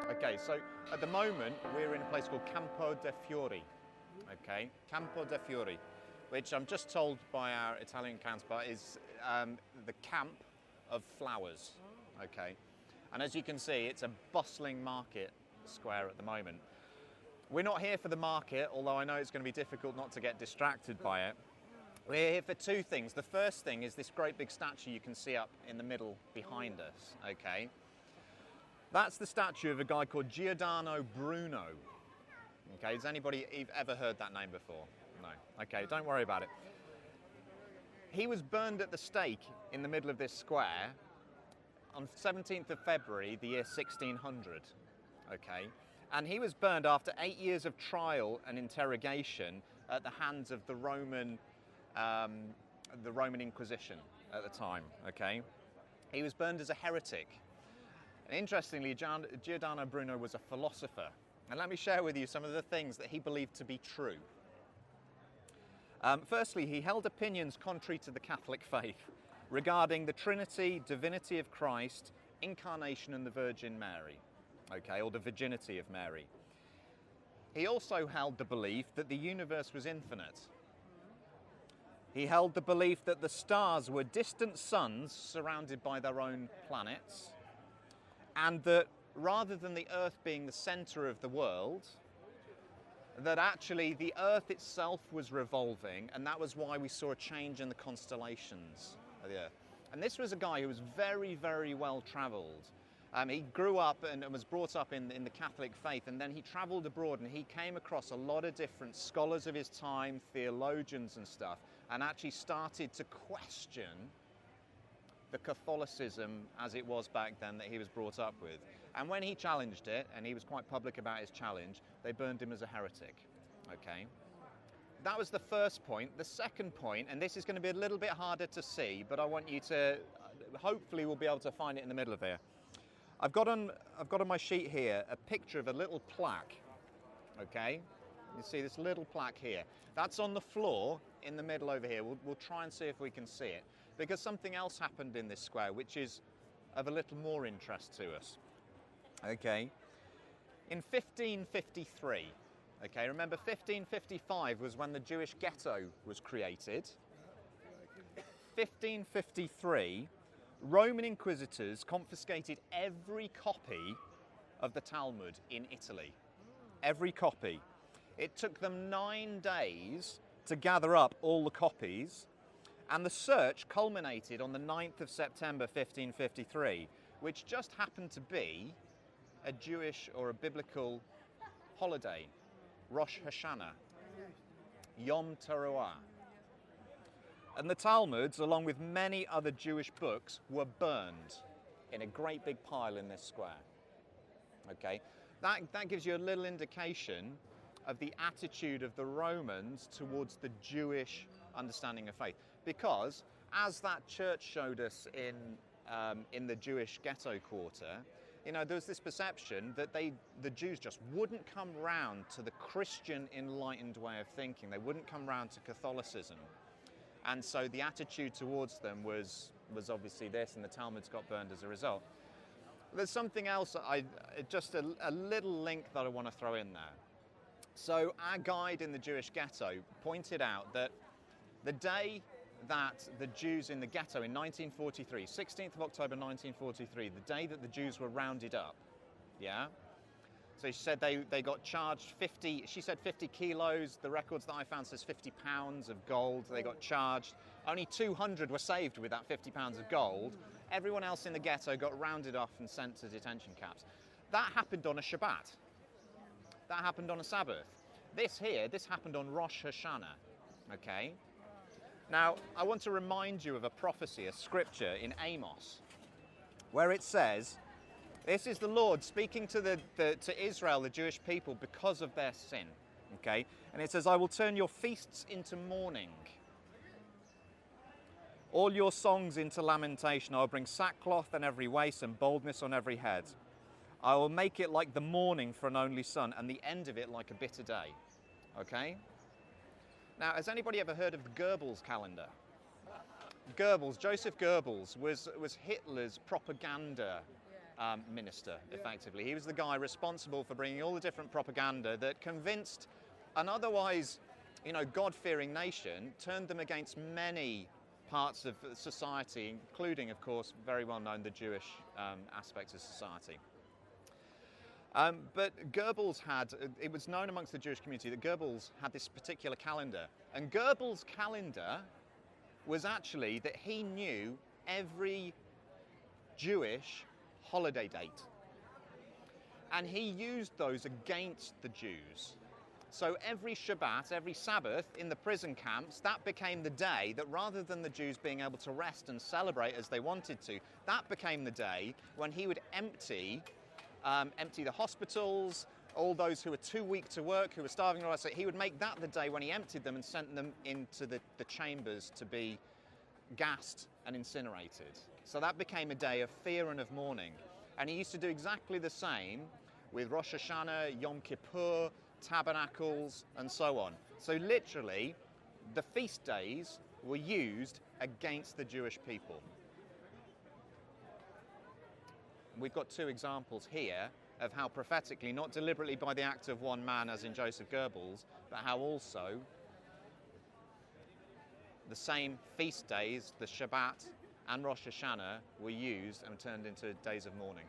Okay, so at the moment we're in a place called Campo de Fiori. Okay, Campo de Fiori, which I'm just told by our Italian counterpart is the camp of flowers. Okay, and as you can see, it's a bustling market square at the moment. We're not here for the market, although I know it's going to be difficult not to get distracted by it. We're here for two things. The first thing is this great big statue you can see up in the middle behind us. Okay. That's the statue of a guy called Giordano Bruno. Okay, has anybody ever heard that name before? No. Okay, don't worry about it. He was burned at the stake in the middle of this square on 17th of February, the year 1600. Okay, and he was burned after 8 years of trial and interrogation at the hands of the Roman Inquisition at the time. Okay, he was burned as a heretic. And interestingly, Giordano Bruno was a philosopher. And let me share with you some of the things that he believed to be true. Firstly, he held opinions contrary to the Catholic faith regarding the Trinity, divinity of Christ, incarnation and the Virgin Mary, okay, or the virginity of Mary. He also held the belief that the universe was infinite. He held the belief that the stars were distant suns surrounded by their own planets, and that rather than the Earth being the centre of the world, that actually the Earth itself was revolving, and that was why we saw a change in the constellations of the Earth. And this was a guy who was very, very well travelled. He grew up and was brought up in the Catholic faith, and then he travelled abroad and he came across a lot of different scholars of his time, theologians and stuff, and actually started to question the Catholicism as it was back then that he was brought up with. And when he challenged it, and he was quite public about his challenge, they burned him as a heretic. Okay? That was the first point. The second point, and this is going to be a little bit harder to see, but I want you to, hopefully we'll be able to find it in the middle of here. I've got on my sheet here a picture of a little plaque. Okay? You see this little plaque here. That's on the floor in the middle over here. We'll try and see if we can see it, because something else happened in this square which is of a little more interest to us. Okay, in 1553, okay, remember 1555 was when the Jewish ghetto was created. 1553, Roman inquisitors confiscated every copy of the Talmud in Italy. Every copy. It took them 9 days to gather up all the copies, and the search culminated on the 9th of September 1553, which just happened to be a Jewish or a biblical holiday, Rosh Hashanah, Yom Teruah. And the Talmuds, along with many other Jewish books, were burned in a great big pile in this square. Okay, that gives you a little indication of the attitude of the Romans towards the Jewish understanding of faith. Because, as that church showed us in the Jewish ghetto quarter, you know, there was this perception that the Jews just wouldn't come round to the Christian enlightened way of thinking. They wouldn't come round to Catholicism. And so the attitude towards them was obviously this, and the Talmuds got burned as a result. There's something else, just a little link that I want to throw in there. So our guide in the Jewish ghetto pointed out that the day that the Jews in the ghetto in 1943, 16th of October 1943, the day that the Jews were rounded up, yeah? So she said they got charged 50 kilos. The records that I found says 50 pounds of gold they got charged. Only 200 were saved with that 50 pounds of gold. Everyone else in the ghetto got rounded off and sent to detention camps. That happened on a Shabbat. That happened on a Sabbath. This happened on Rosh Hashanah, okay? Now, I want to remind you of a prophecy, a scripture in Amos, where it says, this is the Lord speaking to Israel, the Jewish people, because of their sin, okay? And it says, I will turn your feasts into mourning, all your songs into lamentation. I will bring sackcloth on every waist and baldness on every head. I will make it like the mourning for an only son, and the end of it like a bitter day. Okay? Now, has anybody ever heard of the Goebbels calendar? Goebbels, Joseph Goebbels, was Hitler's propaganda minister, effectively. He was the guy responsible for bringing all the different propaganda that convinced an otherwise, God-fearing nation, turned them against many parts of society, including, of course, very well known, the Jewish aspects of society. But Goebbels it was known amongst the Jewish community that Goebbels had this particular calendar. And Goebbels' calendar was actually that he knew every Jewish holiday date. And he used those against the Jews. So every Shabbat, every Sabbath in the prison camps, that became the day that rather than the Jews being able to rest and celebrate as they wanted to, that became the day when he would empty the hospitals, all those who were too weak to work, who were starving. So he would make that the day when he emptied them and sent them into the chambers to be gassed and incinerated. So that became a day of fear and of mourning. And he used to do exactly the same with Rosh Hashanah, Yom Kippur, Tabernacles, and so on. So literally, the feast days were used against the Jewish people. We've got two examples here of how prophetically, not deliberately by the act of one man as in Joseph Goebbels, but how also the same feast days, the Shabbat and Rosh Hashanah, were used and turned into days of mourning.